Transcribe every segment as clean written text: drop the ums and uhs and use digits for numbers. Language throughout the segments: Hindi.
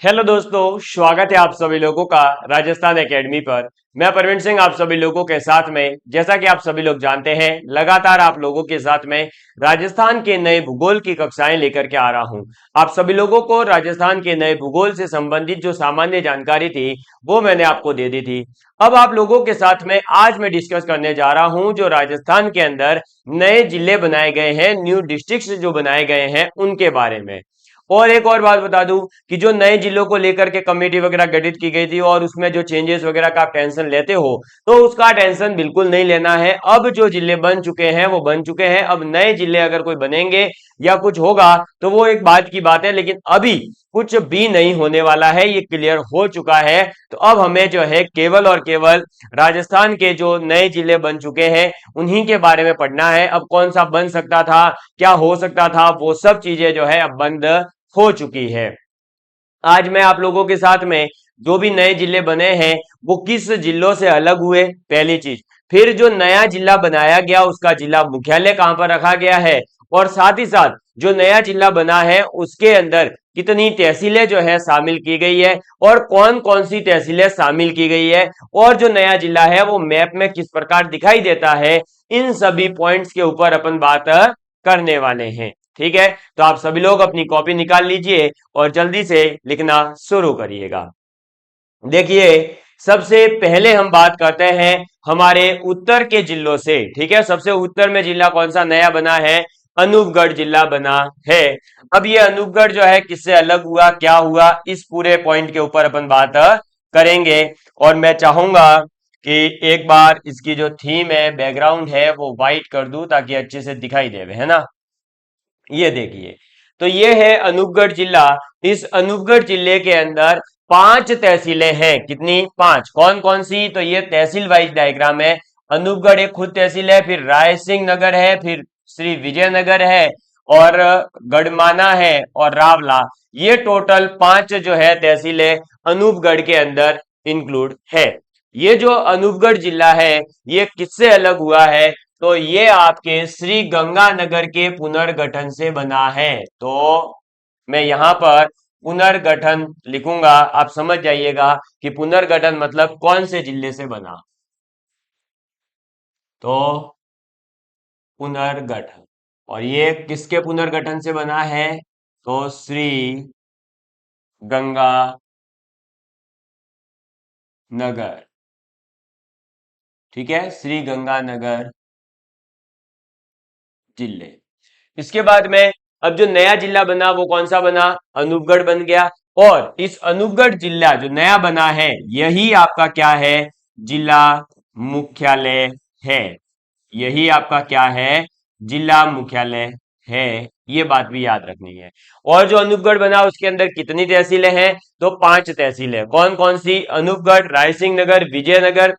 हेलो दोस्तों, स्वागत है आप सभी लोगों का राजस्थान एकेडमी पर। मैं प्रवीण सिंह आप सभी लोगों के साथ में, जैसा कि आप सभी लोग जानते हैं, लगातार आप लोगों के साथ में राजस्थान के नए भूगोल की कक्षाएं लेकर के आ रहा हूं। आप सभी लोगों को राजस्थान के नए भूगोल से संबंधित जो सामान्य जानकारी थी वो मैंने आपको दे दी थी। अब आप लोगों के साथ में आज मैं डिस्कस करने जा रहा हूं जो राजस्थान के अंदर नए जिले बनाए गए हैं, न्यू डिस्ट्रिक्ट जो बनाए गए हैं उनके बारे में। और एक और बात बता दूं कि जो नए जिलों को लेकर के कमेटी वगैरह गठित की गई थी और उसमें जो चेंजेस वगैरह का आप टेंशन लेते हो तो उसका टेंशन बिल्कुल नहीं लेना है। अब जो जिले बन चुके हैं वो बन चुके हैं। अब नए जिले अगर कोई बनेंगे या कुछ होगा तो वो एक बात की बात है, लेकिन अभी कुछ भी नहीं होने वाला है, ये क्लियर हो चुका है। तो अब हमें जो है केवल और केवल राजस्थान के जो नए जिले बन चुके हैं उन्हीं के बारे में पढ़ना है। अब कौन सा बन सकता था, क्या हो सकता था, वो सब चीजें जो है अब बंद हो चुकी है। आज मैं आप लोगों के साथ में जो भी नए जिले बने हैं वो किस जिलों से अलग हुए, पहली चीज। फिर जो नया जिला बनाया गया उसका जिला मुख्यालय कहां पर रखा गया है, और साथ ही साथ जो नया जिला बना है उसके अंदर कितनी तहसीलें जो है शामिल की गई है और कौन कौन सी तहसीलें शामिल की गई है, और जो नया जिला है वो मैप में किस प्रकार दिखाई देता है। इन सभी पॉइंट्स के ऊपर अपन बात करने वाले हैं। ठीक है, तो आप सभी लोग अपनी कॉपी निकाल लीजिए और जल्दी से लिखना शुरू करिएगा। देखिए, सबसे पहले हम बात करते हैं हमारे उत्तर के जिलों से। ठीक है, सबसे उत्तर में जिला कौन सा नया बना है? अनूपगढ़ जिला बना है। अब ये अनूपगढ़ जो है किससे अलग हुआ, क्या हुआ, इस पूरे पॉइंट के ऊपर अपन बात करेंगे। और मैं चाहूंगा कि एक बार इसकी जो थीम है, बैकग्राउंड है, वो व्हाइट कर दूं ताकि अच्छे से दिखाई देवे, है ना। ये देखिए, तो ये है अनूपगढ़ जिला। इस अनूपगढ़ जिले के अंदर 5 तहसीलें हैं। कितनी? 5। कौन कौन सी? तो ये तहसील वाइज डायग्राम है। अनूपगढ़ एक खुद तहसील है, फिर राय सिंह नगर है, फिर श्री विजयनगर है, और गढ़माना है, और रावला। ये टोटल 5 जो है तहसीलें अनूपगढ़ के अंदर इंक्लूड है। ये जो अनूपगढ़ जिला है ये किससे अलग हुआ है? तो ये आपके श्री गंगानगर के पुनर्गठन से बना है। तो मैं यहां पर पुनर्गठन लिखूंगा, आप समझ जाइएगा कि पुनर्गठन मतलब कौन से जिले से बना। तो पुनर्गठन, और ये किसके पुनर्गठन से बना है? तो श्री गंगानगर। ठीक है, श्री गंगानगर जिले। इसके बाद में अब जो नया जिला बना वो कौन सा बना? अनूपगढ़ बन गया। और इस अनूपगढ़ जिला जो नया बना है यही आपका क्या है? जिला मुख्यालय है। यही आपका क्या है? जिला मुख्यालय है। ये बात भी याद रखनी है। और जो अनूपगढ़ बना उसके अंदर कितनी तहसीलें हैं? तो 5 तहसीलें। कौन कौन सी? अनूपगढ़, रायसिंह नगर, विजयनगर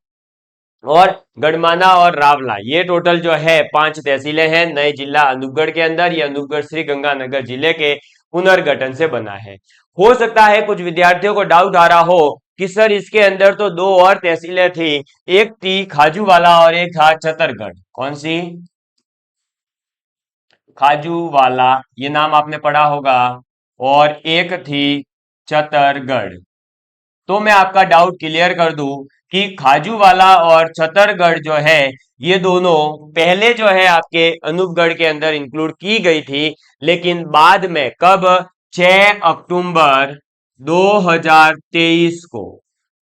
और गढ़माना और रावला। ये टोटल जो है 5 तहसीलें हैं नए जिला अनूपगढ़ के अंदर। ये अनूपगढ़ श्री गंगानगर जिले के पुनर्गठन से बना है। हो सकता है कुछ विद्यार्थियों को डाउट आ रहा हो कि सर इसके अंदर तो 2 और तहसीलें थी, एक थी खाजूवाला और एक था चतरगढ़। कौन सी? खाजूवाला, ये नाम आपने पढ़ा होगा, और एक थी चतरगढ़। तो मैं आपका डाउट क्लियर कर दूं कि खाजूवाला और छतरगढ़ जो है ये दोनों पहले जो है आपके अनूपगढ़ के अंदर इंक्लूड की गई थी, लेकिन बाद में कब? 6 अक्टूबर 2023 को।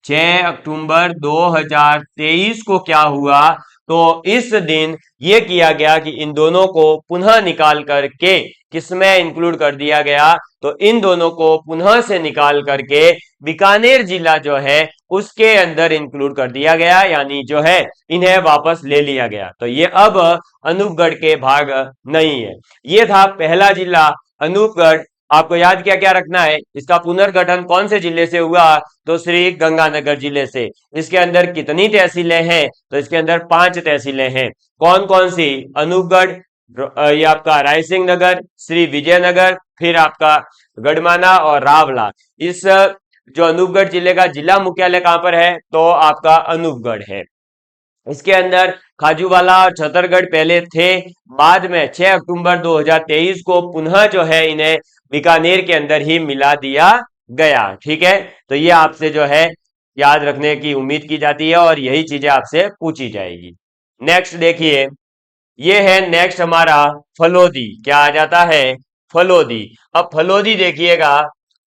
6 अक्टूबर 2023 को क्या हुआ? तो इस दिन ये किया गया कि इन दोनों को पुनः निकाल करके किसमें इंक्लूड कर दिया गया? तो इन दोनों को पुनः से निकाल करके बीकानेर जिला जो है उसके अंदर इंक्लूड कर दिया गया, यानी जो है इन्हें वापस ले लिया गया। तो ये अब अनूपगढ़ के भाग नहीं है। ये था पहला जिला अनूपगढ़। आपको याद क्या क्या रखना है? इसका पुनर्गठन कौन से जिले से हुआ? तो श्री गंगानगर जिले से। इसके अंदर कितनी तहसीलें हैं? तो इसके अंदर 5 तहसीलें हैं। कौन कौन सी? अनूपगढ़, ये आपका रायसिंह नगर, श्री विजयनगर, फिर आपका गढ़माना और रावला। इस जो अनूपगढ़ जिले का जिला मुख्यालय कहां पर है? तो आपका अनूपगढ़ है। इसके अंदर खाजूवाला और छतरगढ़ पहले थे, बाद में 6 अक्टूबर 2023 को पुनः जो है इन्हें बीकानेर के अंदर ही मिला दिया गया। ठीक है, तो ये आपसे जो है याद रखने की उम्मीद की जाती है और यही चीजें आपसे पूछी जाएगी। नेक्स्ट देखिए, ये है नेक्स्ट हमारा फलोदी। क्या आ जाता है? फलोदी। अब फलोदी देखिएगा,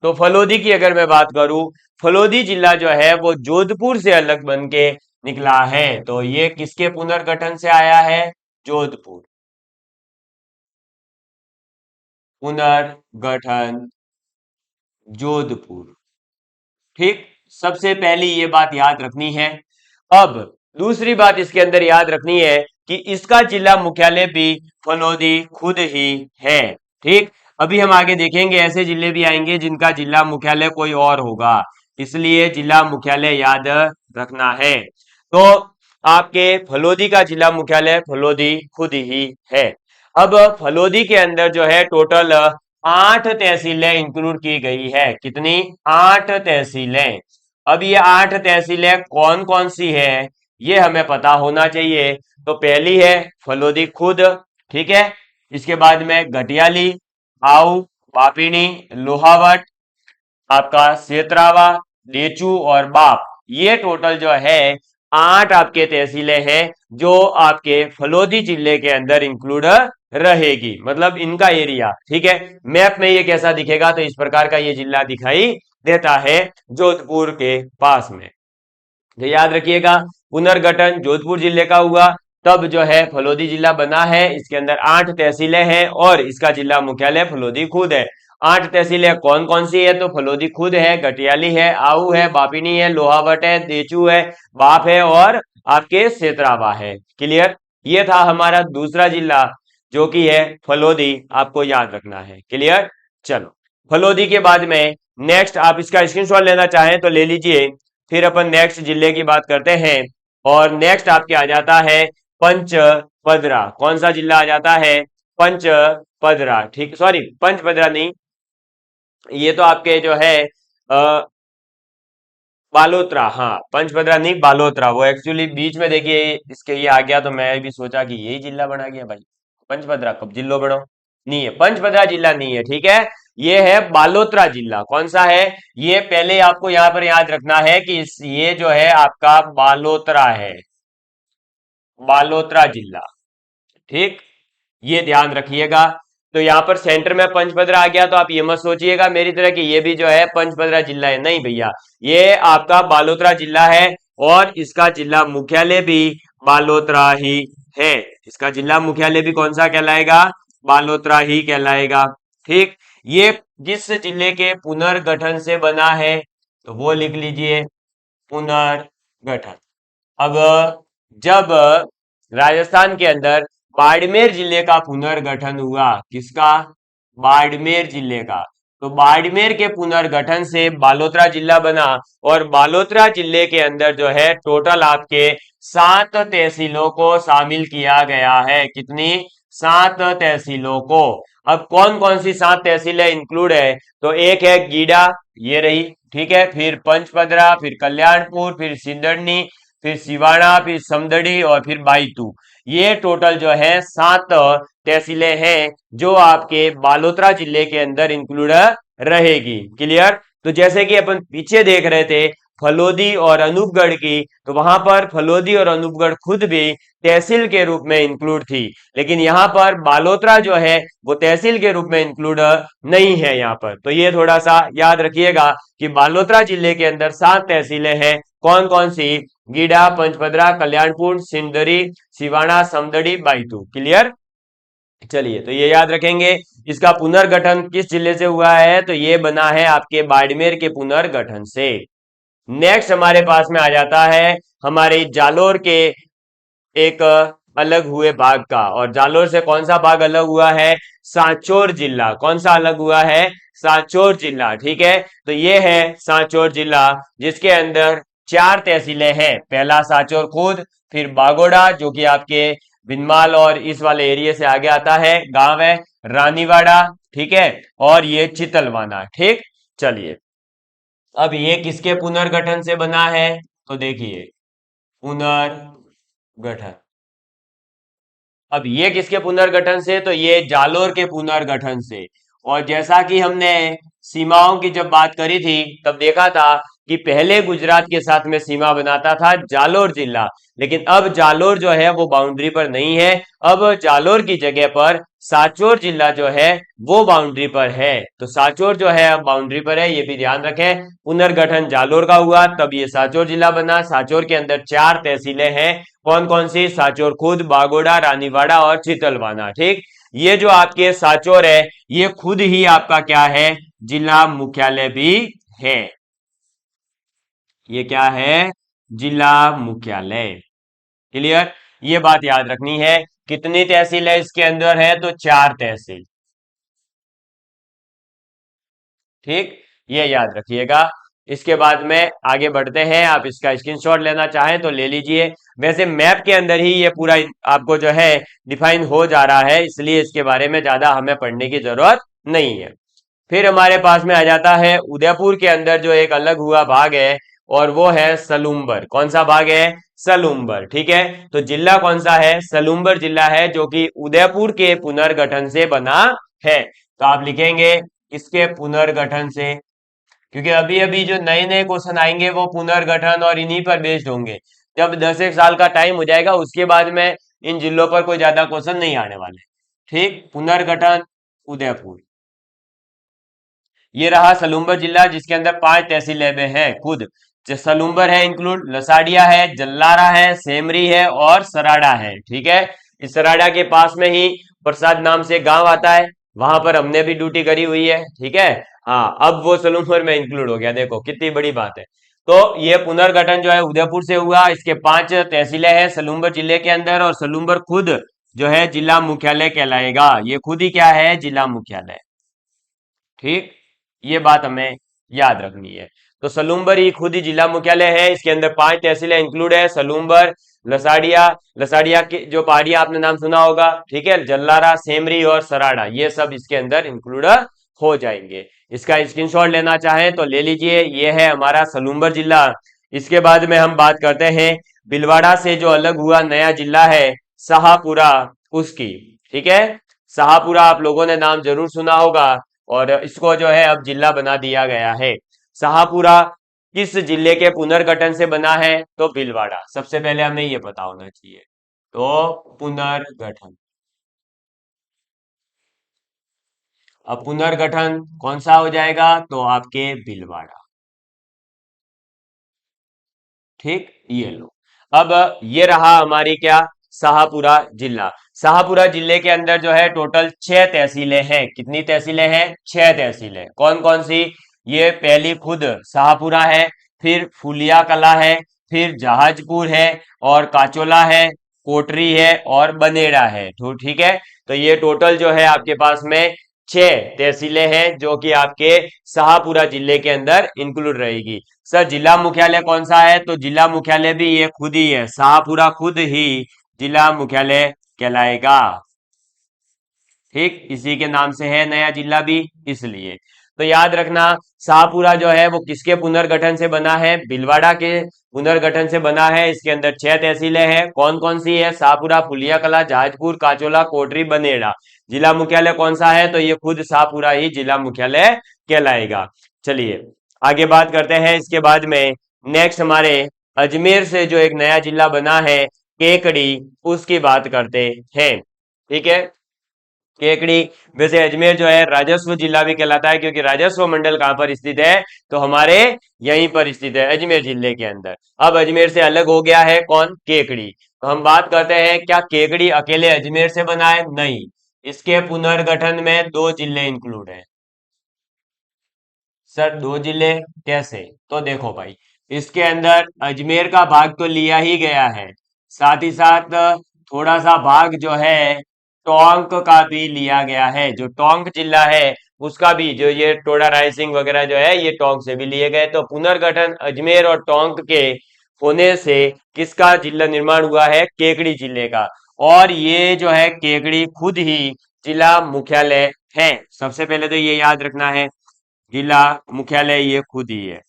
तो फलोदी की अगर मैं बात करूं, फलोदी जिला जो है वो जोधपुर से अलग बन के निकला है। तो ये किसके पुनर्गठन से आया है? जोधपुर। पुनर्गठन जोधपुर। ठीक, सबसे पहली ये बात याद रखनी है। अब दूसरी बात इसके अंदर याद रखनी है कि इसका जिला मुख्यालय भी फलोदी खुद ही है। ठीक, अभी हम आगे देखेंगे ऐसे जिले भी आएंगे जिनका जिला मुख्यालय कोई और होगा, इसलिए जिला मुख्यालय याद रखना है। तो आपके फलोदी का जिला मुख्यालय फलोदी खुद ही है। अब फलोदी के अंदर जो है टोटल 8 तहसीलें इंक्लूड की गई है। कितनी? 8 तहसीलें। अब ये 8 तहसीलें कौन कौन सी है ये हमें पता होना चाहिए। तो पहली है फलोदी खुद, ठीक है। इसके बाद में घटियाली, आऊ, बापिनी, लोहावट, आपका सेतरावा, डेचू और बाप, ये टोटल जो है 8 आपके तहसीलें हैं जो आपके फलोदी जिले के अंदर इंक्लूड रहेगी, मतलब इनका एरिया। ठीक है, मैप में ये कैसा दिखेगा? तो इस प्रकार का ये जिला दिखाई देता है जोधपुर के पास में। तो याद रखिएगा, पुनर्गठन जोधपुर जिले का हुआ, तब जो है फलोदी जिला बना है। इसके अंदर 8 तहसीलें हैं और इसका जिला मुख्यालय फलोदी खुद है। 8 तहसीलें कौन कौन सी है? तो फलोदी खुद है, घटियाली है, आऊ है, बापिनी है, लोहावट है, देचू है, बाप है और आपके सेतरावा है। क्लियर? ये था हमारा दूसरा जिला जो कि है फलोदी, आपको याद रखना है। क्लियर? चलो, फलोदी के बाद में नेक्स्ट आप इसका स्क्रीनशॉट लेना चाहें तो ले लीजिए। फिर अपन नेक्स्ट जिले की बात करते हैं और नेक्स्ट आपके आ जाता है पंचपदरा। कौन सा जिला आ जाता है? पंचपदरा। ठीक, सॉरी पंचपदरा नहीं, ये तो आपके जो है बालोतरा। हाँ, पंचभद्रा नहीं बालोतरा, वो एक्चुअली बीच में देखिए इसके ये आ गया तो मैं भी सोचा कि यही जिला बना गया भाई। पंचभद्रा कब जिलो बनो? नहीं है, पंचभद्रा जिला नहीं है। ठीक है, ये है बालोतरा जिला। कौन सा है ये? पहले आपको यहाँ पर याद रखना है कि ये जो है आपका बालोतरा है, बालोतरा जिला। ठीक, ये ध्यान रखिएगा। तो यहाँ पर सेंटर में पंचभद्रा आ गया तो आप ये मत सोचिएगा मेरी तरह कि ये भी जो है पंचभद्रा जिला है, नहीं भैया, ये आपका बालोतरा जिला है और इसका जिला मुख्यालय भी बालोतरा ही है। इसका जिला मुख्यालय भी कौन सा कहलाएगा? बालोतरा ही कहलाएगा। ठीक, ये जिस जिले के पुनर्गठन से बना है तो वो लिख लीजिए, पुनर्गठन। अब जब राजस्थान के अंदर बाड़मेर जिले का पुनर्गठन हुआ, किसका? बाड़मेर जिले का। तो बाड़मेर के पुनर्गठन से बालोतरा जिला बना और बालोतरा जिले के अंदर जो है टोटल आपके 7 तहसीलों को शामिल किया गया है। कितनी? 7 तहसीलों को। अब कौन कौन सी 7 तहसीलें इंक्लूड है? तो एक है गीडा, ये रही, ठीक है, फिर पंचपदरा, फिर कल्याणपुर, फिर सिंदड़नी, फिर सिवाड़ा, फिर समदड़ी और फिर बाईतू। ये टोटल जो है 7 तहसीलें हैं जो आपके बालोतरा जिले के अंदर इंक्लूड रहेगी। क्लियर? तो जैसे कि अपन पीछे देख रहे थे फलोदी और अनूपगढ़ की, तो वहां पर फलोदी और अनूपगढ़ खुद भी तहसील के रूप में इंक्लूड थी, लेकिन यहाँ पर बालोतरा जो है वो तहसील के रूप में इंक्लूड नहीं है यहाँ पर। तो ये थोड़ा सा याद रखिएगा कि बालोतरा जिले के अंदर 7 तहसीलें हैं। कौन कौन सी? गीडा, पंचपदरा, कल्याणपुर, सिंदरी, सिवाना, समदड़ी, बाईतू। क्लियर? चलिए, तो ये याद रखेंगे। इसका पुनर्गठन किस जिले से हुआ है? तो ये बना है आपके बाड़मेर के पुनर्गठन से। नेक्स्ट हमारे पास में आ जाता है हमारे जालोर के एक अलग हुए भाग का, और जालोर से कौन सा भाग अलग हुआ है? सांचौर जिला। कौन सा अलग हुआ है? सांचौर जिला। ठीक है, तो ये है सांचौर जिला जिसके अंदर 4 तहसीलें हैं। पहला सांचौर खुद, फिर बागोड़ा जो कि आपके बिनमाल और इस वाले एरिया से आगे आता है, गांव है रानीवाड़ा, ठीक है, और ये चितलवाना। ठीक, चलिए, अब ये किसके पुनर्गठन से बना है? तो देखिए, पुनर्गठन। अब ये किसके पुनर्गठन से? तो ये जालोर के पुनर्गठन से। और जैसा कि हमने सीमाओं की जब बात करी थी तब देखा था कि पहले गुजरात के साथ में सीमा बनाता था जालोर जिला, लेकिन अब जालोर जो है वो बाउंड्री पर नहीं है। अब जालोर की जगह पर सांचौर जिला जो है वो बाउंड्री पर है। तो सांचौर जो है अब बाउंड्री पर है, ये भी ध्यान रखें। पुनर्गठन जालोर का हुआ तब ये सांचौर जिला बना। सांचौर के अंदर 4 तहसीलें हैं। कौन कौन सी? सांचौर खुद, बागोड़ा, रानीवाड़ा और चितलवाना। ठीक, ये जो आपके सांचौर है ये खुद ही आपका क्या है? जिला मुख्यालय भी है। ये क्या है? जिला मुख्यालय। क्लियर? ये बात याद रखनी है। कितनी तहसील है इसके अंदर? है तो 4 तहसील। ठीक, ये याद रखिएगा। इसके बाद में आगे बढ़ते हैं। आप इसका स्क्रीनशॉट लेना चाहें तो ले लीजिए। वैसे मैप के अंदर ही ये पूरा आपको जो है डिफाइन हो जा रहा है, इसलिए इसके बारे में ज्यादा हमें पढ़ने की जरूरत नहीं है। फिर हमारे पास में आ जाता है उदयपुर के अंदर जो एक अलग हुआ भाग है, और वो है सलूम्बर। कौन सा भाग है? सलूम्बर। ठीक है, तो जिला कौन सा है? सलूम्बर जिला है, जो कि उदयपुर के पुनर्गठन से बना है। तो आप लिखेंगे इसके पुनर्गठन से, क्योंकि अभी अभी जो नए नए क्वेश्चन आएंगे वो पुनर्गठन और इन्हीं पर बेस्ड होंगे। जब 10 एक साल का टाइम हो जाएगा उसके बाद में इन जिलों पर कोई ज्यादा क्वेश्चन नहीं आने वाले। ठीक, पुनर्गठन उदयपुर। ये रहा सलूम्बर जिला, जिसके अंदर 5 तहसीलें हैं खुद। सलूम्बर है इंक्लूड, लसाडिया है, जल्लारा है, सेमरी है और सराड़ा है। ठीक है, इस सराड़ा के पास में ही प्रसाद नाम से गांव आता है, वहां पर हमने भी ड्यूटी करी हुई है। ठीक है, हाँ, अब वो सलूम्बर में इंक्लूड हो गया। देखो कितनी बड़ी बात है। तो ये पुनर्गठन जो है उदयपुर से हुआ। इसके 5 तहसीलें हैं सलूम्बर जिले के अंदर, और सलूम्बर खुद जो है जिला मुख्यालय कहलाएगा। ये खुद ही क्या है? जिला मुख्यालय। ठीक, ये बात हमें याद रखनी है। तो सलूम्बर ही खुद ही जिला मुख्यालय है। इसके अंदर 5 तहसीलें इंक्लूड है, सलूम्बर, लसाडिया, लसाडिया की जो पहाड़ी आपने नाम सुना होगा, ठीक है, जल्लारा, सेमरी और सराड़ा, ये सब इसके अंदर इंक्लूड हो जाएंगे। इसका स्क्रीनशॉट लेना चाहें तो ले लीजिए। ये है हमारा सलूम्बर जिला। इसके बाद में हम बात करते हैं भीलवाड़ा से जो अलग हुआ नया जिला है शाहपुरा, उसकी। ठीक है, शाहपुरा आप लोगों ने नाम जरूर सुना होगा, और इसको जो है अब जिला बना दिया गया है। शाहपुरा किस जिले के पुनर्गठन से बना है? तो भीलवाड़ा। सबसे पहले हमें ये पता होना चाहिए। तो पुनर्गठन, अब पुनर्गठन कौन सा हो जाएगा? तो आपके भीलवाड़ा। ठीक, ये लो। अब ये रहा हमारी क्या? शाहपुरा जिला। शाहपुरा जिले के अंदर जो है टोटल 6 तहसीलें हैं। कितनी तहसीलें हैं? 6 तहसीलें। कौन कौन सी? ये पहली खुद शाहपुरा है, फिर फुलिया कला है, फिर जहाजपुर है, और काचोला है, कोटरी है और बनेड़ा है। तो ठीक है, तो ये टोटल जो है आपके पास में 6 तहसीलें हैं, जो कि आपके शाहपुरा जिले के अंदर इंक्लूड रहेगी। सर जिला मुख्यालय कौन सा है? तो जिला मुख्यालय भी ये खुद ही है, शाहपुरा खुद ही जिला मुख्यालय कहलाएगा। ठीक, इसी के नाम से है नया जिला भी, इसलिए। तो याद रखना, शाहपुरा जो है वो किसके पुनर्गठन से बना है? भीलवाड़ा के पुनर्गठन से बना है। इसके अंदर 6 तहसीलें हैं। कौन कौन सी है? शाहपुरा, फुलिया कला, जहाजपुर, काचोला, कोटरी, बनेड़ा। जिला मुख्यालय कौन सा है? तो ये खुद शाहपुरा ही जिला मुख्यालय कहलाएगा। चलिए आगे बात करते हैं। इसके बाद में नेक्स्ट हमारे अजमेर से जो एक नया जिला बना है केकड़ी, उसकी बात करते हैं। ठीक है, केकड़ी। वैसे अजमेर जो है राजस्व जिला भी कहलाता है, क्योंकि राजस्व मंडल कहां पर स्थित है? तो हमारे यहीं पर स्थित है, अजमेर जिले के अंदर। अब अजमेर से अलग हो गया है कौन? केकड़ी। तो हम बात करते हैं, क्या केकड़ी अकेले अजमेर से बना है? नहीं, इसके पुनर्गठन में 2 जिले इंक्लूड है। सर 2 जिले कैसे? तो देखो भाई, इसके अंदर अजमेर का भाग तो लिया ही गया है, साथ ही साथ थोड़ा सा भाग जो है टोंक का भी लिया गया है। जो टोंक जिला है उसका भी, जो ये टोडा रायसिंह वगैरह जो है, ये टोंक से भी लिए गए। तो पुनर्गठन अजमेर और टोंक के होने से किसका जिला निर्माण हुआ है? केकड़ी जिले का। और ये जो है केकड़ी खुद ही जिला मुख्यालय है। सबसे पहले तो ये याद रखना है, जिला मुख्यालय ये खुद ही है।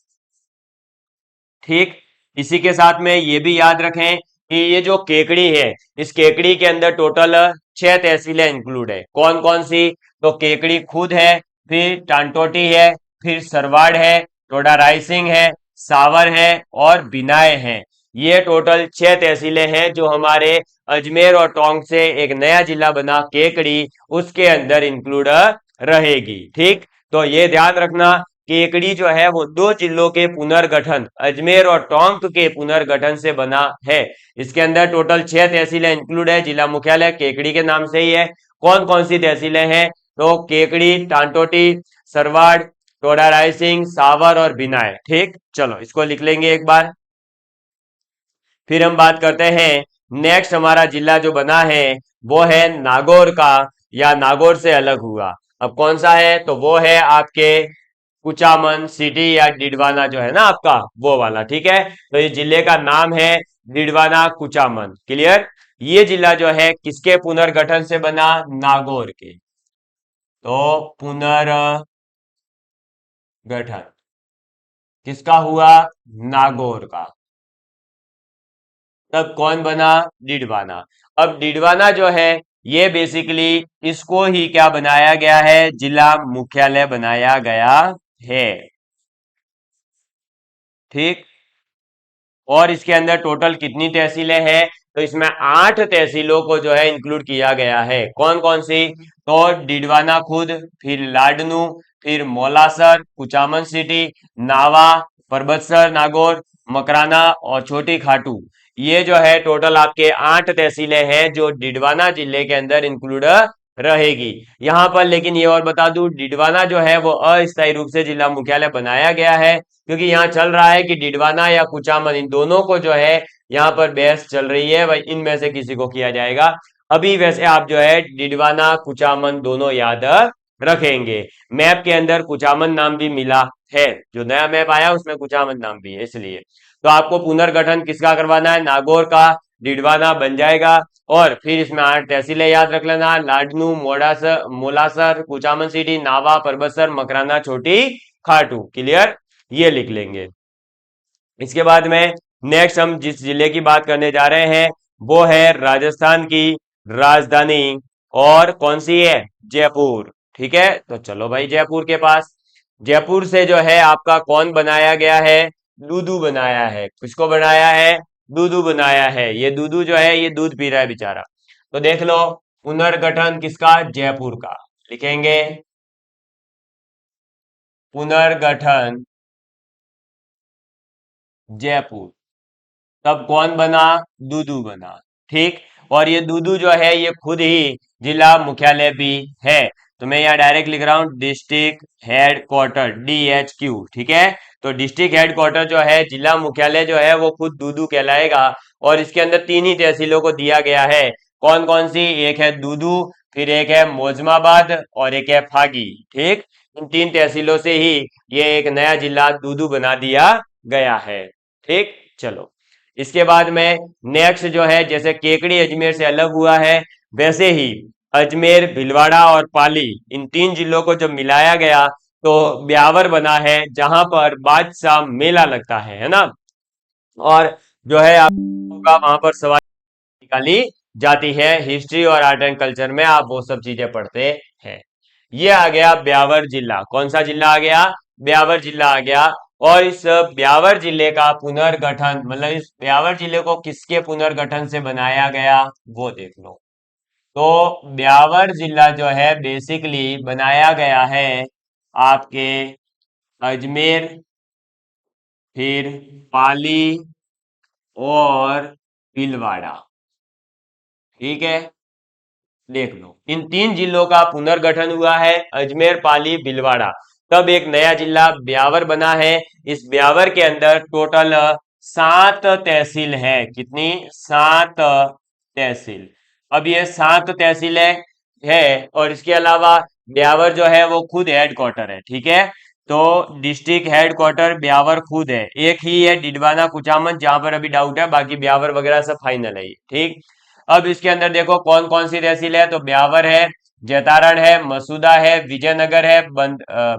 ठीक, इसी के साथ में ये भी याद रखें कि ये जो केकड़ी है, इस केकड़ी के अंदर टोटल 6 तहसीलें इंक्लूड है। कौन कौन सी? तो केकड़ी खुद है, फिर टांटोटी है, फिर सरवाड़ है, टोडा रायसिंह है, सावर है और बिनाए है। ये टोटल 6 तहसीलें हैं जो हमारे अजमेर और टोंक से एक नया जिला बना केकड़ी, उसके अंदर इंक्लूड रहेगी। ठीक, तो ये ध्यान रखना, केकड़ी जो है वो दो जिलों के पुनर्गठन, अजमेर और टोंक के पुनर्गठन से बना है। इसके अंदर टोटल 6 तहसीलें इंक्लूड है। जिला मुख्यालय केकड़ी के नाम से ही है। कौन कौन सी तहसीलें हैं? तो केकड़ी, टांटोटी, सरवाड़, टोडा रायसिंह, सावर और बिनाए। ठीक, चलो इसको लिख लेंगे एक बार। फिर हम बात करते हैं, नेक्स्ट हमारा जिला जो बना है वो है नागौर का, या नागौर से अलग हुआ। अब कौन सा है? तो वो है आपके कुचामन सिटी या डिडवाना जो है ना आपका, वो वाला। ठीक है, तो ये जिले का नाम है डिडवाना कुचामन। क्लियर? ये जिला जो है किसके पुनर्गठन से बना? नागौर के। तो पुनर्गठन किसका हुआ? नागौर का। तब कौन बना? डिडवाना। अब डिडवाना जो है ये बेसिकली इसको ही क्या बनाया गया है? जिला मुख्यालय बनाया गया है। ठीक, और इसके अंदर टोटल कितनी तहसीलें हैं? तो इसमें 8 तहसीलों को जो है इंक्लूड किया गया है। कौन कौन सी? तो डिडवाना खुद, फिर लाडनू, फिर मौलासर, कुचामन सिटी, नावा, परबतसर नागौर, मकराना और छोटी खाटू। ये जो है टोटल आपके 8 तहसीलें हैं जो डिडवाना जिले के अंदर इंक्लूड रहेगी। यहां पर लेकिन ये और बता दूं, डिडवाना जो है वो अस्थायी रूप से जिला मुख्यालय बनाया गया है, क्योंकि यहाँ चल रहा है कि डिडवाना या कुचामन, इन दोनों को जो है यहाँ पर बहस चल रही है भाई, इनमें से किसी को किया जाएगा। अभी वैसे आप जो है डिडवाना कुचामन दोनों याद रखेंगे। मैप के अंदर कुचामन नाम भी मिला है, जो नया मैप आया उसमें कुचामन नाम भी है, इसलिए तो आपको पुनर्गठन किसका करवाना है? नागौर का। डिडवाना बन जाएगा, और फिर इसमें 8 तहसीलें याद रख लेना, लाडनू, मोड़ासर, मोलासर, कुचामन सिटी, नावा, परबतसर, मकराना, छोटी खाटू। क्लियर? ये लिख लेंगे। इसके बाद में नेक्स्ट हम जिस जिले की बात करने जा रहे हैं वो है राजस्थान की राजधानी, और कौन सी है? जयपुर। ठीक है, तो चलो भाई जयपुर के पास। जयपुर से जो है आपका कौन बनाया गया है? दूदू बनाया है। किसको बनाया है? दूदू बनाया है। ये दूदू जो है ये दूध पी रहा है बेचारा। तो देख लो, पुनर्गठन किसका? जयपुर का। लिखेंगे पुनर्गठन जयपुर। तब कौन बना? दूदू बना। ठीक, और ये दूदू जो है ये खुद ही जिला मुख्यालय भी है। तो मैं यहाँ डायरेक्ट लिख रहा हूं डिस्ट्रिक्ट हेडक्वार्टर, DHQ। ठीक है, तो डिस्ट्रिक्ट हेडक्वार्टर जो है, जिला मुख्यालय जो है वो खुद दूदू कहलाएगा। और इसके अंदर 3 ही तहसीलों को दिया गया है। कौन कौन सी? एक है दूदू, फिर एक है मोजमाबाद और एक है फागी। ठीक, इन 3 तहसीलों से ही ये एक नया जिला दूदू बना दिया गया है। ठीक, चलो इसके बाद में नेक्स्ट जो है, जैसे केकड़ी अजमेर से अलग हुआ है, वैसे ही अजमेर, भीलवाड़ा और पाली, इन 3 जिलों को जब मिलाया गया तो ब्यावर बना है, जहां पर बादशाह मेला लगता है ना। और जो है आपका वहां पर सवाल निकाली जाती है। हिस्ट्री और आर्ट एंड कल्चर में आप वो सब चीजें पढ़ते हैं। ये आ गया ब्यावर जिला। कौन सा जिला आ गया? ब्यावर जिला आ गया। और इस ब्यावर जिले का पुनर्गठन, मतलब इस ब्यावर जिले को किसके पुनर्गठन से बनाया गया वो देख लो। तो ब्यावर जिला जो है बेसिकली बनाया गया है आपके अजमेर, फिर पाली और भीलवाड़ा। ठीक है, देख लो इन 3 जिलों का पुनर्गठन हुआ है, अजमेर, पाली, भीलवाड़ा। तब एक नया जिला ब्यावर बना है। इस ब्यावर के अंदर टोटल 7 तहसील है। कितनी? 7 तहसील। अब ये 7 तहसीलें है, और इसके अलावा ब्यावर जो है वो खुद हेडक्वार्टर है। ठीक है, तो डिस्ट्रिक्ट हेडक्वार्टर ब्यावर खुद है। एक ही है डिडवाना कुचामन, जहां पर अभी डाउट है, बाकी ब्यावर वगैरह सब फाइनल है। ठीक, अब इसके अंदर देखो कौन कौन सी तहसील है। तो ब्यावर है, जैतारण है, मसूदा है, विजयनगर है,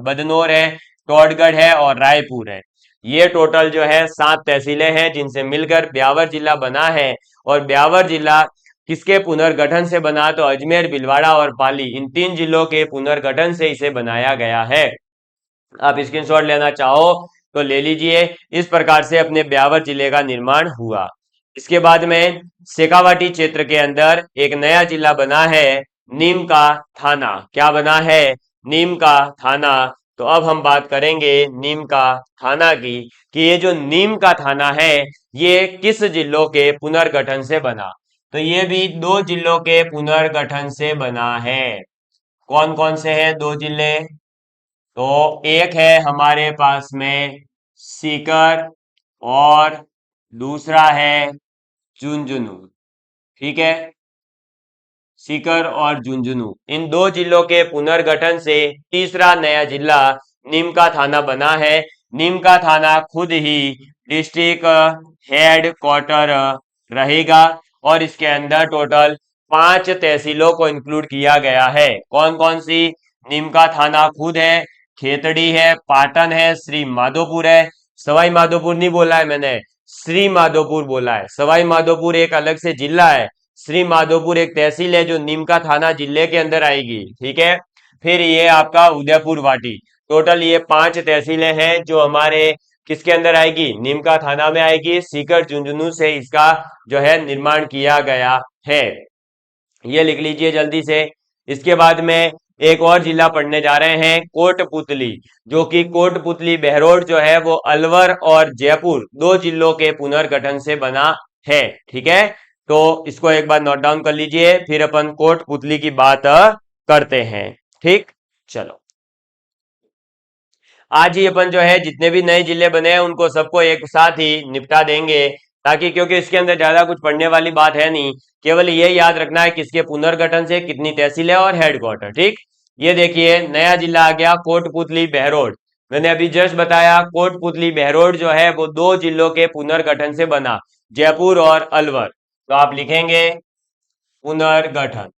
बदनौर है, टोडगढ़ है और रायपुर है। ये टोटल जो है 7 तहसीलें हैं जिनसे मिलकर ब्यावर जिला बना है। और ब्यावर जिला किसके पुनर्गठन से बना? तो अजमेर, भीलवाड़ा और पाली, इन 3 जिलों के पुनर्गठन से इसे बनाया गया है। आप स्क्रीनशॉट लेना चाहो तो ले लीजिए। इस प्रकार से अपने ब्यावर जिले का निर्माण हुआ। इसके बाद में शेखावाटी क्षेत्र के अंदर एक नया जिला बना है, नीम का थाना। क्या बना है? नीम का थाना। तो अब हम बात करेंगे नीम का थाना की, कि ये जो नीम का थाना है ये किस जिलों के पुनर्गठन से बना? तो ये भी 2 जिलों के पुनर्गठन से बना है। कौन कौन से हैं 2 जिले? तो एक है हमारे पास में सीकर और दूसरा है झुंझुनू। ठीक है, सीकर और झुंझुनू, इन 2 जिलों के पुनर्गठन से तीसरा नया जिला नीम का थाना बना है। नीम का थाना खुद ही डिस्ट्रिक्ट हेड क्वार्टर रहेगा और इसके अंदर टोटल 5 तहसीलों को इंक्लूड किया गया है। कौन कौन सी? नीम का थाना खुद है, खेतड़ी है, पाटन है, श्री माधोपुर है। सवाई माधोपुर नहीं बोला है मैंने, श्री माधोपुर बोला है। सवाई माधोपुर एक अलग से जिला है, श्री माधोपुर एक तहसील है जो नीम का थाना जिले के अंदर आएगी। ठीक है, फिर ये आपका उदयपुर वाटी। टोटल ये 5 तहसीलें हैं जो हमारे किसके अंदर आएगी? नीम का थाना में आएगी। सीकर झुंझुनू से इसका जो है निर्माण किया गया है। ये लिख लीजिए जल्दी से। इसके बाद में एक और जिला पढ़ने जा रहे हैं, कोटपुतली, जो कि कोटपुतली बहरोड जो है वो अलवर और जयपुर 2 जिलों के पुनर्गठन से बना है। ठीक है, तो इसको एक बार नोट डाउन कर लीजिए, फिर अपन कोटपुतली की बात करते हैं। ठीक, चलो आज ही अपन जो है जितने भी नए जिले बने हैं उनको सबको एक साथ ही निपटा देंगे, ताकि क्योंकि इसके अंदर ज्यादा कुछ पढ़ने वाली बात है नहीं, केवल ये याद रखना है किसके पुनर्गठन से कितनी तहसीलें और हेडक्वार्टर। ठीक, ये देखिए नया जिला आ गया कोटपुतली बहरोड। मैंने अभी जस्ट बताया कोटपुतली बहरोड जो है वो 2 जिलों के पुनर्गठन से बना, जयपुर और अलवर। तो आप लिखेंगे पुनर्गठन।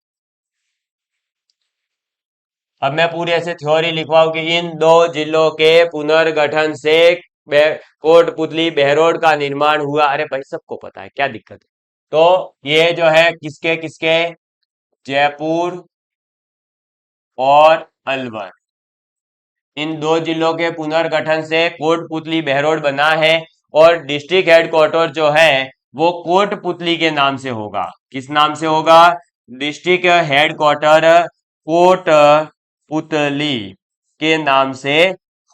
अब मैं पूरी ऐसे थ्योरी लिखवाऊं कि इन 2 जिलों के पुनर्गठन से कोटपुतली बहरोड का निर्माण हुआ। अरे भाई सबको पता है, क्या दिक्कत है? तो ये जो है किसके किसके? जयपुर और अलवर, इन 2 जिलों के पुनर्गठन से कोटपुतली बहरोड बना है। और डिस्ट्रिक्ट हेडक्वार्टर जो है वो कोटपुतली के नाम से होगा। किस नाम से होगा? डिस्ट्रिक्ट हेडक्वार्टर कोटपुतली के नाम से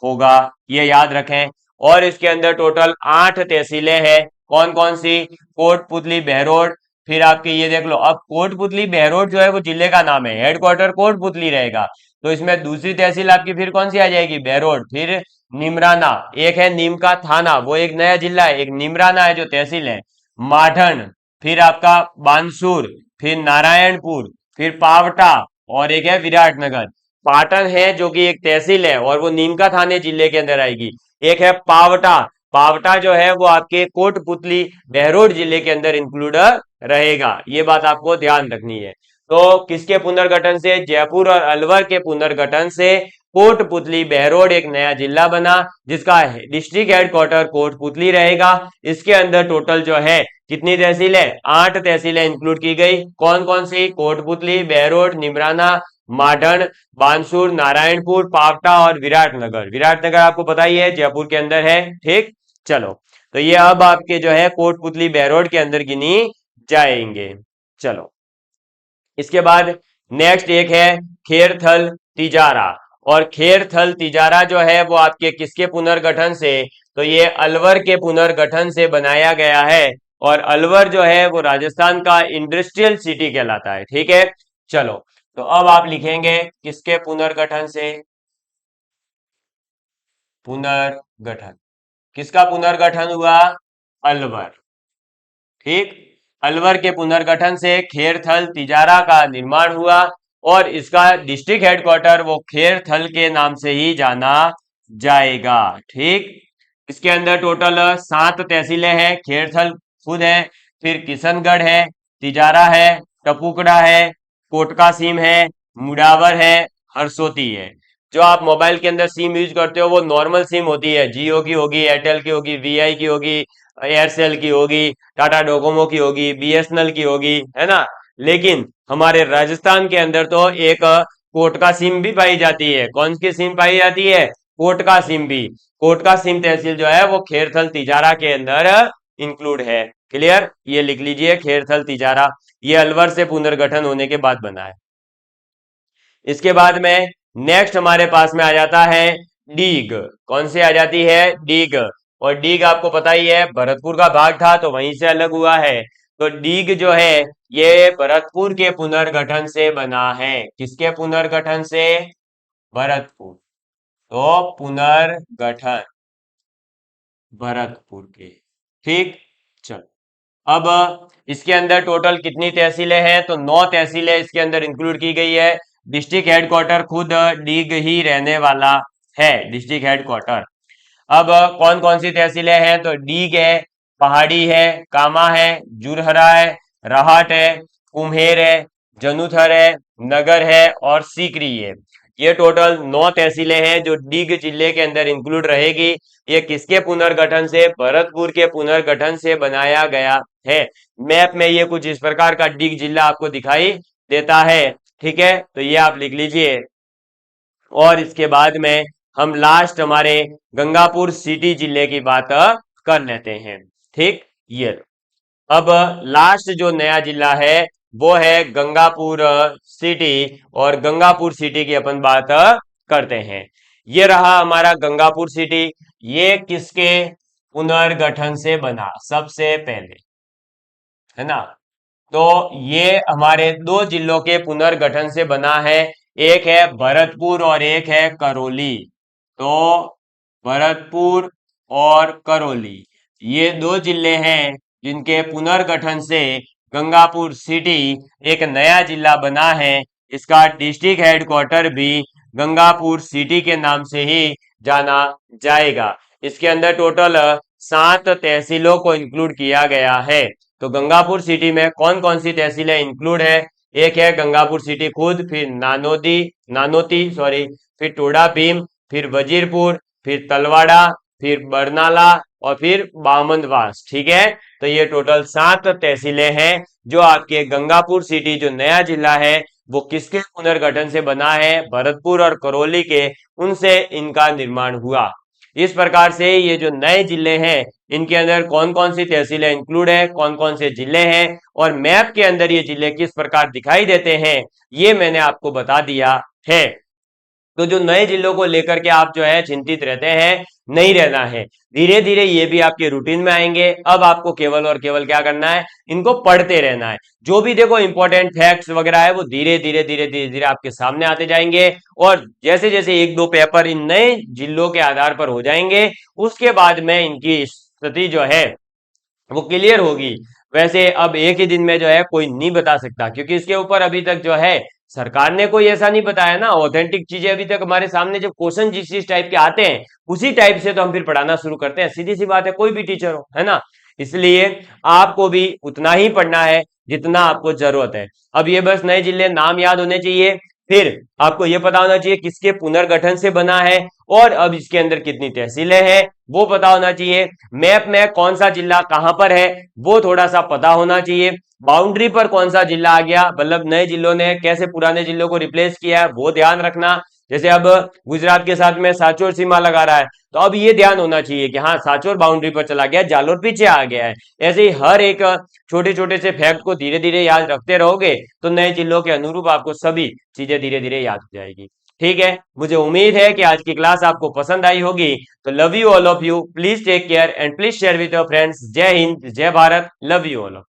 होगा, ये याद रखें। और इसके अंदर टोटल 8 तहसीलें हैं। कौन कौन सी? कोटपुतली बहरोड। फिर आपके ये देख लो, अब कोटपुतली बहरोड जो है वो जिले का नाम है, हेडक्वार्टर कोटपुतली रहेगा। तो इसमें दूसरी तहसील आपकी फिर कौन सी आ जाएगी? बहरोड। फिर निमराना, एक है नीम का थाना, वो एक नया जिला है। एक निमराना है जो तहसील है। माठन, फिर आपका बानसूर, फिर नारायणपुर, फिर पावटा, और एक है विराटनगर। पाटन है जो कि एक तहसील है और वो नीम का थाने जिले के अंदर आएगी। एक है पावटा, पावटा जो है वो आपके कोटपुतली बहरोड जिले के अंदर इंक्लूड रहेगा। ये बात आपको ध्यान रखनी है। तो किसके पुनर्गठन से? जयपुर और अलवर के पुनर्गठन से कोटपुतली बहरोड एक नया जिला बना, जिसका डिस्ट्रिक्ट हेडक्वार्टर कोटपुतली रहेगा। इसके अंदर टोटल जो है कितनी तहसीलें? 8 तहसीलें इंक्लूड की गई। कौन कौन सी? कोटपुतली, बहरोड, निमराना, माडन, बानसूर, नारायणपुर, पावटा और विराटनगर। विराटनगर आपको पता ही है जयपुर के अंदर है। ठीक, चलो तो ये अब आपके जो है कोटपुतली बहरोड के अंदर गिनी जाएंगे। चलो इसके बाद नेक्स्ट एक है खेरथल तिजारा। और खेरथल तिजारा जो है वो आपके किसके पुनर्गठन से? तो ये अलवर के पुनर्गठन से बनाया गया है। और अलवर जो है वो राजस्थान का इंडस्ट्रियल सिटी कहलाता है। ठीक है, चलो तो अब आप लिखेंगे किसके पुनर्गठन से? पुनर्गठन, किसका पुनर्गठन हुआ? अलवर। ठीक, अलवर के पुनर्गठन से खेरथल तिजारा का निर्माण हुआ और इसका डिस्ट्रिक्ट हेडक्वार्टर वो खेरथल के नाम से ही जाना जाएगा। ठीक, इसके अंदर टोटल 7 तहसीलें हैं। खेरथल खुद है, फिर किशनगढ़ है, तिजारा है, टपुकड़ा है, कोटका सीम है, मुडावर है, हरसोती है। जो आप मोबाइल के अंदर सिम यूज करते हो वो नॉर्मल सिम होती है, जियो की होगी, एयरटेल की होगी, वीआई की होगी, एयरसेल की होगी, टाटा डोकोमो की होगी, बीएसएनएल की होगी, है ना। लेकिन हमारे राजस्थान के अंदर तो एक कोटका सिम भी पाई जाती है। कौन सी सिम पाई जाती है? कोटका सिम भी। कोटका सिम तहसील जो है वो खेरथल तिजारा के अंदर इंक्लूड है। क्लियर? ये लिख लीजिए, खेरथल तिजारा। ये अलवर से पुनर्गठन होने के बाद बना है। इसके बाद में नेक्स्ट हमारे पास में आ जाता है डीग। कौन सी आ जाती है? डीग। और डीग आपको पता ही है भरतपुर का भाग था तो वहीं से अलग हुआ है। तो डीग जो है ये भरतपुर के पुनर्गठन से बना है। किसके पुनर्गठन से? भरतपुर। तो पुनर्गठन भरतपुर के। ठीक, चलो। अब इसके अंदर टोटल कितनी तहसीलें हैं? तो 9 तहसीलें इसके अंदर इंक्लूड की गई है। डिस्ट्रिक्ट हेडक्वार्टर खुद डीग ही रहने वाला है, डिस्ट्रिक्ट हेडक्वार्टर। अब कौन कौन सी तहसीलें हैं? तो डीग है, पहाड़ी है, कामा है, जुरहरा है, राहट है, कुम्हेर है, जनुथर है, नगर है और सीकरी है। ये टोटल 9 तहसीलें हैं जो डीग जिले के अंदर इंक्लूड रहेगी। ये किसके पुनर्गठन से? भरतपुर के पुनर्गठन से बनाया गया है। मैप में ये कुछ इस प्रकार का डीग जिला आपको दिखाई देता है। ठीक है, तो ये आप लिख लीजिए। और इसके बाद में हम लास्ट हमारे गंगापुर सिटी जिले की बात कर लेते हैं। ठीक, ये अब लास्ट जो नया जिला है वो है गंगापुर सिटी। और गंगापुर सिटी की अपन बात करते हैं। ये रहा हमारा गंगापुर सिटी। ये किसके पुनर्गठन से बना? सबसे पहले, है ना। तो ये हमारे 2 जिलों के पुनर्गठन से बना है। एक है भरतपुर और एक है करौली। तो भरतपुर और करौली ये 2 जिले हैं जिनके पुनर्गठन से गंगापुर सिटी एक नया जिला बना है। इसका डिस्ट्रिक्ट हेडक्वार्टर भी गंगापुर सिटी के नाम से ही जाना जाएगा। इसके अंदर टोटल 7 तहसीलों को इंक्लूड किया गया है। तो गंगापुर सिटी में कौन कौन सी तहसीलें इंक्लूड है? एक है गंगापुर सिटी खुद, फिर नानोती सॉरी, फिर टोडा भीम, फिर वजीरपुर, फिर तलवाड़ा, फिर बरनाला और फिर बामनवास। ठीक है, तो ये टोटल 7 तहसीलें हैं जो आपके गंगापुर सिटी जो नया जिला है वो किसके पुनर्गठन से बना है? भरतपुर और करौली के, उनसे इनका निर्माण हुआ। इस प्रकार से ये जो नए जिले हैं इनके अंदर कौन कौन सी तहसीलें इंक्लूड है, कौन कौन से जिले हैं और मैप के अंदर ये जिले किस प्रकार दिखाई देते हैं, ये मैंने आपको बता दिया है। तो जो नए जिलों को लेकर के आप जो है चिंतित रहते हैं, नहीं रहना है। धीरे धीरे ये भी आपके रूटीन में आएंगे। अब आपको केवल और केवल क्या करना है? इनको पढ़ते रहना है। जो भी देखो इंपॉर्टेंट फैक्ट्स वगैरह है वो धीरे धीरे धीरे धीरे धीरे आपके सामने आते जाएंगे। और जैसे जैसे 1-2 पेपर इन नए जिलों के आधार पर हो जाएंगे उसके बाद में इनकी स्थिति जो है वो क्लियर होगी। वैसे अब एक ही दिन में जो है कोई नहीं बता सकता, क्योंकि इसके ऊपर अभी तक जो है सरकार ने कोई ऐसा नहीं बताया ना। ऑथेंटिक चीजें अभी तक हमारे सामने जब क्वेश्चन जिस टाइप के आते हैं उसी टाइप से तो हम फिर पढ़ाना शुरू करते हैं। सीधी सी बात है, कोई भी टीचर हो, है ना। इसलिए आपको भी उतना ही पढ़ना है जितना आपको जरूरत है। अब ये बस नए जिले नाम याद होने चाहिए, फिर आपको ये पता होना चाहिए किसके पुनर्गठन से बना है और अब इसके अंदर कितनी तहसीलें हैं वो पता होना चाहिए। मैप में कौन सा जिला कहां पर है वो थोड़ा सा पता होना चाहिए। बाउंड्री पर कौन सा जिला आ गया, मतलब नए जिलों ने कैसे पुराने जिलों को रिप्लेस किया है वो ध्यान रखना। जैसे अब गुजरात के साथ में साचोर सीमा लगा रहा है तो अब ये ध्यान होना चाहिए कि हाँ साचोर बाउंड्री पर चला गया, जालोर पीछे आ गया है। ऐसे ही हर एक छोटे छोटे से फैक्ट को धीरे धीरे याद रखते रहोगे तो नए जिलों के अनुरूप आपको सभी चीजें धीरे धीरे याद हो जाएगी। ठीक है, मुझे उम्मीद है कि आज की क्लास आपको पसंद आई होगी। तो love you all of you, please take care and please share with your friends. जय हिंद, जय Bharat, love you all of.